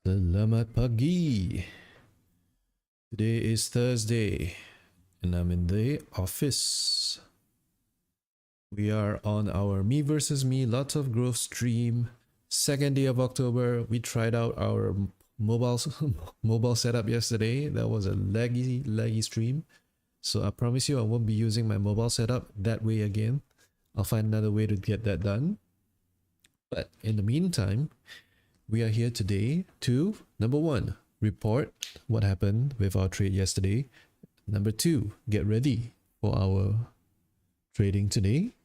Selamat pagi. Today is Thursday and I'm in the office. We are on our Me versus Me Lots of Growth stream. Second day of October. We tried out our mobile mobile setup yesterday. That was a laggy stream. So I promise you I won't be using my mobile setup that way again. I'll find another way to get that done. But in the meantime, we are here today to, number one, report what happened with our trade yesterday. Number two, get ready for our trading today.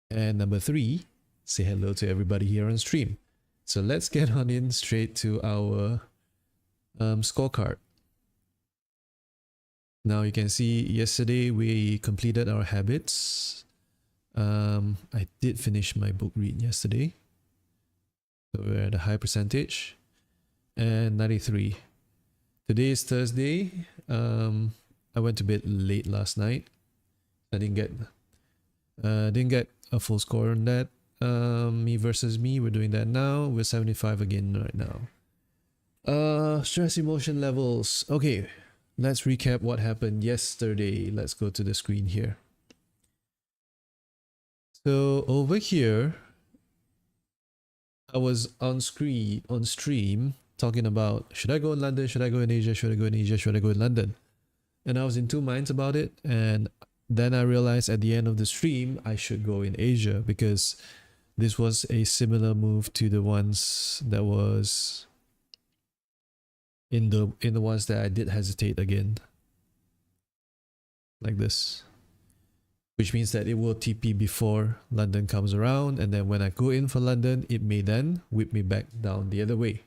And number three, say hello to everybody here on stream. So let's get on in straight to our scorecard. Now you can see yesterday we completed our habits. I did finish my book read yesterday. So we're at a high percentage. And 93. Today is Thursday. I went to bed late last night. I didn't get a full score on that. Me versus me, we're doing that now. We're 75 again right now. Stress emotion levels. Okay, let's recap what happened yesterday. Let's go to the screen here. So over here, I was on stream talking about, should I go in London, should I go in Asia, should I go in Asia, should I go in London? And I was in two minds about it, and then I realized at the end of the stream I should go in Asia because this was a similar move to the ones that was in the ones that I did hesitate again, like this, which means that it will TP before London comes around, and then when I go in for London, it may then whip me back down the other way.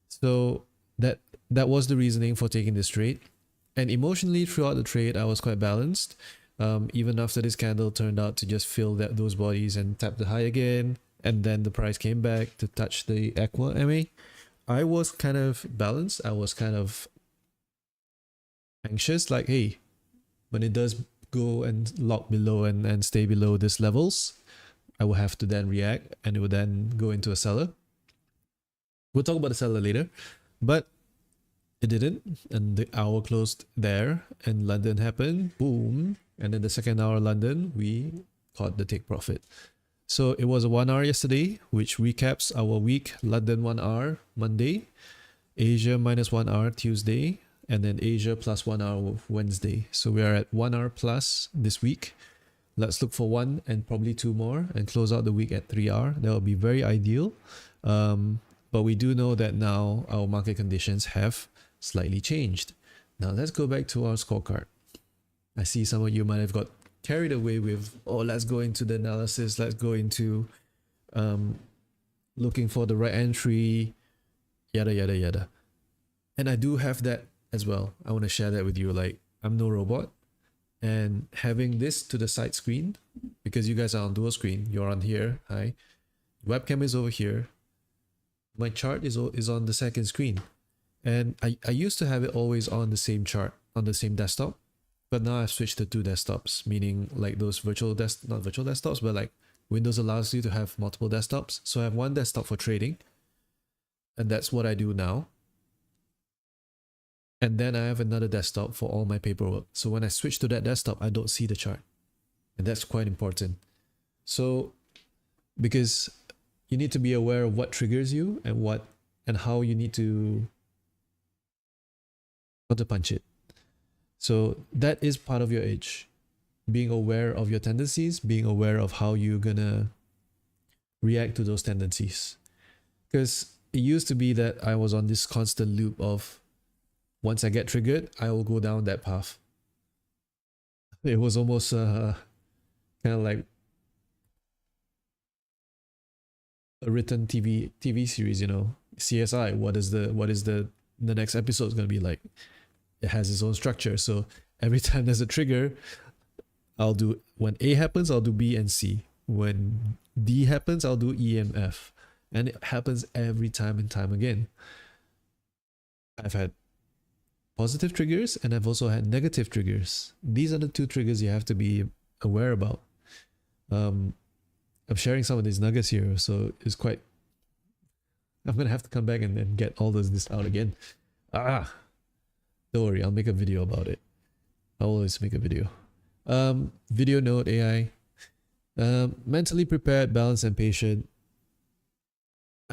So that was the reasoning for taking this trade. And emotionally throughout the trade, I was quite balanced. Even after this candle turned out to just fill those bodies and tap the high again, and then the price came back to touch the Aqua MA, I was kind of balanced. I was kind of anxious, like, hey, when it does go and lock below and stay below these levels, I will have to then react and it will then go into a seller. We'll talk about the seller later, but it didn't, and the hour closed there and London happened, boom, and then the second hour London, we caught the take profit. So it was a 1 hour yesterday, which recaps our week. London 1 hour Monday, Asia minus 1 hour Tuesday, and then Asia plus 1 hour Wednesday. So we are at 1 hour plus this week. Let's look for one and probably two more and close out the week at 3 hour. That would be very ideal. But we do know that now our market conditions have slightly changed. Now let's go back to our scorecard. I see some of you might have got carried away with, oh, let's go into the analysis. Let's go into looking for the right entry, yada, yada, yada. And I do have that as well. I want to share that with you. Like, I'm no robot, and having this to the side screen, because you guys are on dual screen, you're on here, hi, webcam is over here, my chart is on the second screen, and I used to have it always on the same chart on the same desktop, but now I've switched to two desktops, meaning like those not virtual desktops, but like Windows allows you to have multiple desktops. So I have one desktop for trading, and that's what I do now. And then I have another desktop for all my paperwork. So when I switch to that desktop, I don't see the chart. And that's quite important. So, because you need to be aware of what triggers you and how you need to counterpunch it. So that is part of your edge. Being aware of your tendencies, being aware of how you're gonna react to those tendencies. Because it used to be that I was on this constant loop of, once I get triggered, I will go down that path. It was almost kind of like a written TV series, you know, CSI. What is the next episode going to be like? It has its own structure. So every time there's a trigger, when A happens, I'll do B and C. When D happens, I'll do E and F. And it happens every time and time again. I've had positive triggers and I've also had negative triggers. These are the two triggers you have to be aware about. I'm sharing some of these nuggets here, so it's quite I'm gonna have to come back and get all this out again. Don't worry, I'll make a video about it. I'll always make a video. Video note AI. Mentally prepared, balanced, and patient.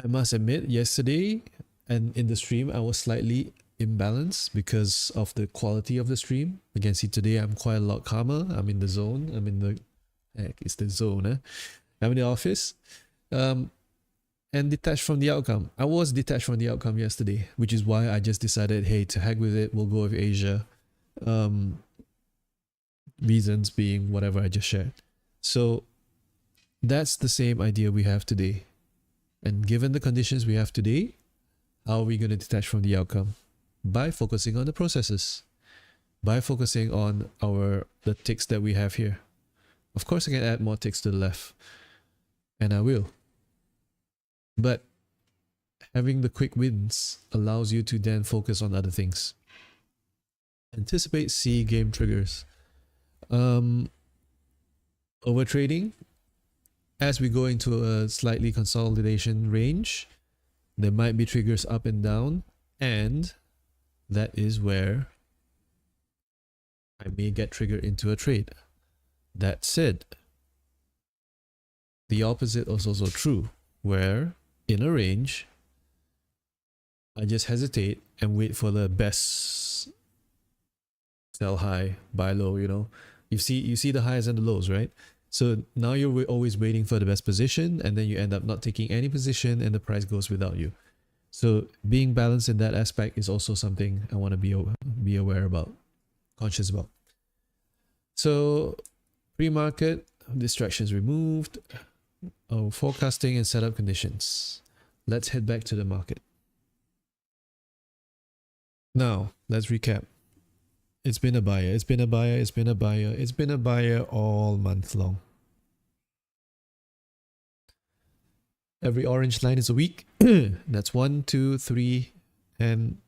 I must admit, yesterday and in the stream, I was slightly imbalanced because of the quality of the stream. You can see today I'm quite a lot calmer. I'm in the zone. I'm in the it's the zone. I'm in the office. And detached from the outcome. I was detached from the outcome yesterday, which is why I just decided, hey, to heck with it, we'll go with Asia. Reasons being whatever I just shared. So that's the same idea we have today. And given the conditions we have today, how are we going to detach from the outcome? By focusing on the processes. By focusing on the ticks that we have here. Of course, I can add more ticks to the left. And I will. But having the quick wins allows you to then focus on other things. Anticipate C game triggers. Overtrading. As we go into a slightly consolidation range, there might be triggers up and down, and that is where I may get triggered into a trade. That said, the opposite is also true, where in a range, I just hesitate and wait for the best sell high, buy low, you know. You see the highs and the lows, right? So now you're always waiting for the best position, and then you end up not taking any position and the price goes without you. So being balanced in that aspect is also something I want to be aware about, conscious about. So pre-market, distractions removed. Forecasting and setup conditions. Let's head back to the market. Now, let's recap. It's been a buyer, it's been a buyer, it's been a buyer, it's been a buyer all month long. Every orange line is a week. That's 1, 2, 3, and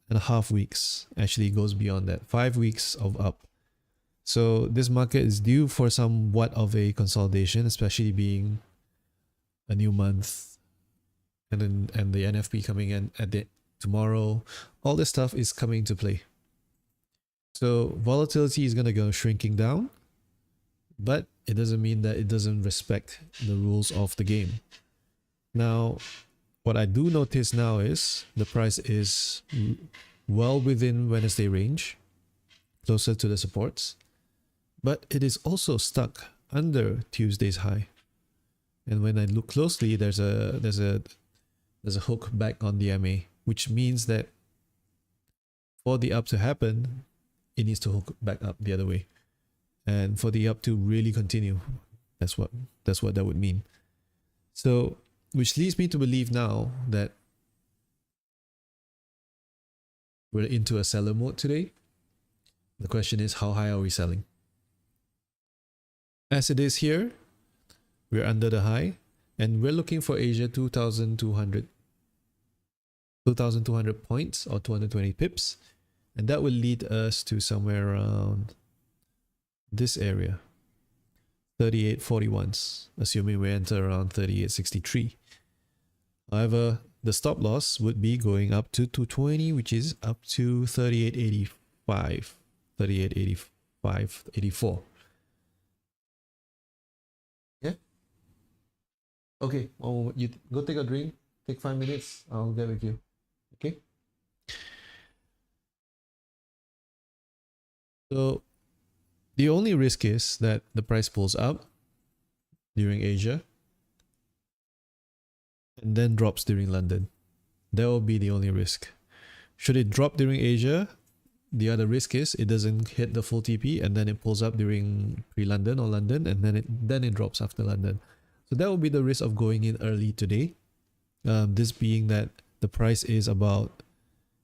a half weeks. Actually, it goes beyond that. 5 weeks of up. So this market is due for somewhat of a consolidation, especially being a new month, and the NFP coming in at tomorrow. All this stuff is coming to play. So volatility is going to go shrinking down, but it doesn't mean that it doesn't respect the rules of the game. Now, what I do notice now is the price is well within Wednesday range, closer to the supports, but it is also stuck under Tuesday's high. And when I look closely, there's a hook back on the MA, which means that for the up to happen, it needs to hook back up the other way. And for the up to really continue, that's what that would mean. So, which leads me to believe now that we're into a seller mode today. The question is, how high are we selling? As it is here, we're under the high, and we're looking for Asia 2,200 points or 220 pips, and that will lead us to somewhere around this area, 38.41s, assuming we enter around 38.63. However, the stop loss would be going up to 220, which is up to 38.85, 38.85, 84. Yeah. Okay. Oh, you go take a drink. Take 5 minutes. I'll get with you. Okay. So the only risk is that the price pulls up during Asia and then drops during London. That will be the only risk. Should it drop during Asia, the other risk is it doesn't hit the full TP and then it pulls up during pre-London or London, and then it drops after London. So that will be the risk of going in early today. This being that the price is about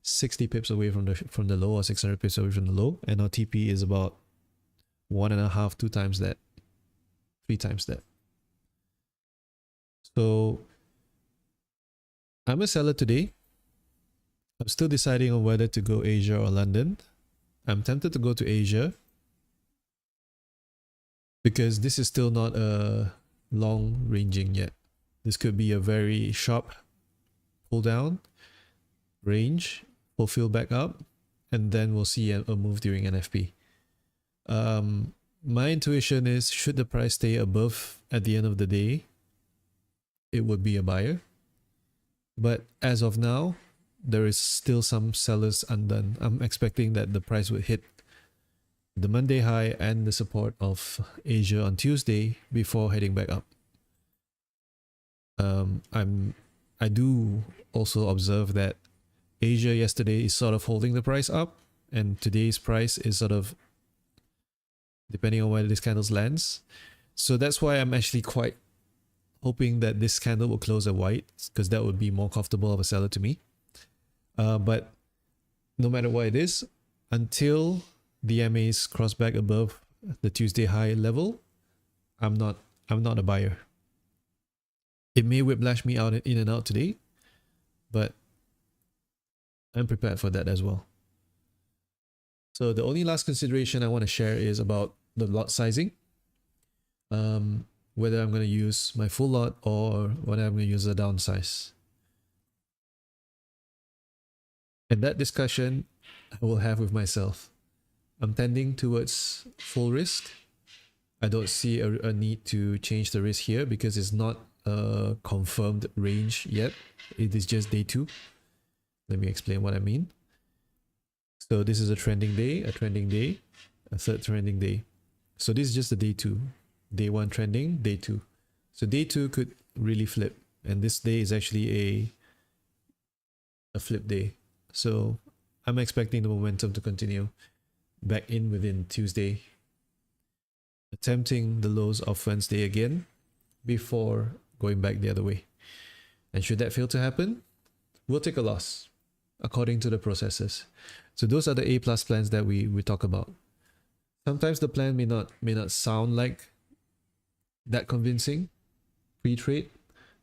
60 pips away from the low, or 600 pips away from the low, and our TP is about 1.5, 2 times that, 3 times that. So I'm a seller today. I'm still deciding on whether to go Asia or London. I'm tempted to go to Asia because this is still not a long ranging yet. This could be a very sharp pull down, range, fulfill back up, and then we'll see a move during NFP. My intuition is, should the price stay above at the end of the day, it would be a buyer. But as of now, there is still some sellers undone. I'm expecting that the price would hit the Monday high and the support of Asia on Tuesday before heading back up. I do also observe that Asia yesterday is sort of holding the price up, and today's price is sort of depending on where this candle lands. So that's why I'm actually quite hoping that this candle will close at white, because that would be more comfortable of a seller to me. But no matter what it is, until the MAs cross back above the Tuesday high level, I'm not a buyer. It may whiplash me out in and out today, but I'm prepared for that as well. So the only last consideration I want to share is about the lot sizing. Whether I'm going to use my full lot or whether I'm going to use a downsize. And that discussion I will have with myself. I'm tending towards full risk. I don't see a need to change the risk here because it's not a confirmed range yet. It is just day 2. Let me explain what I mean. So this is a trending day, a third trending day. So this is just the day 2. Day 1 trending, day 2. So day 2 could really flip. And this day is actually a flip day. So I'm expecting the momentum to continue back in within Tuesday, attempting the lows of Wednesday again before going back the other way. And should that fail to happen, we'll take a loss according to the processes. So those are the A+ plans that we talk about. Sometimes the plan may not sound like that convincing pre-trade,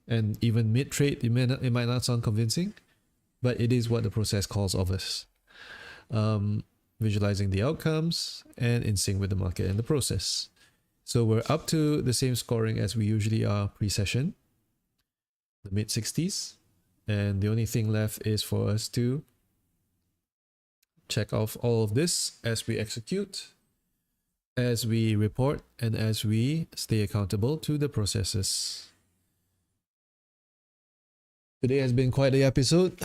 and even mid-trade it might not sound convincing, but it is what the process calls of us. Visualizing the outcomes and in sync with the market and the process. So we're up to the same scoring as we usually are pre-session, the mid-60s, and the only thing left is for us to check off all of this as we execute, as we report, and as we stay accountable to the processes. Today has been quite the episode.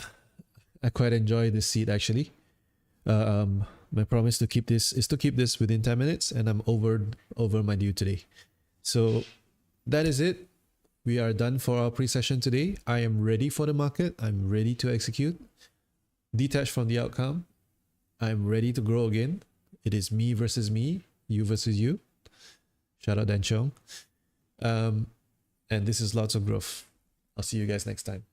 I quite enjoy this seat actually. My promise to keep this is to keep this within 10 minutes, and I'm over my due today. So that is it. We are done for our pre-session today. I am ready for the market. I'm ready to execute. Detached from the outcome. I'm ready to grow again. It is me versus me, you versus you. Shout out Dan Chong. And this is lots of growth. I'll see you guys next time.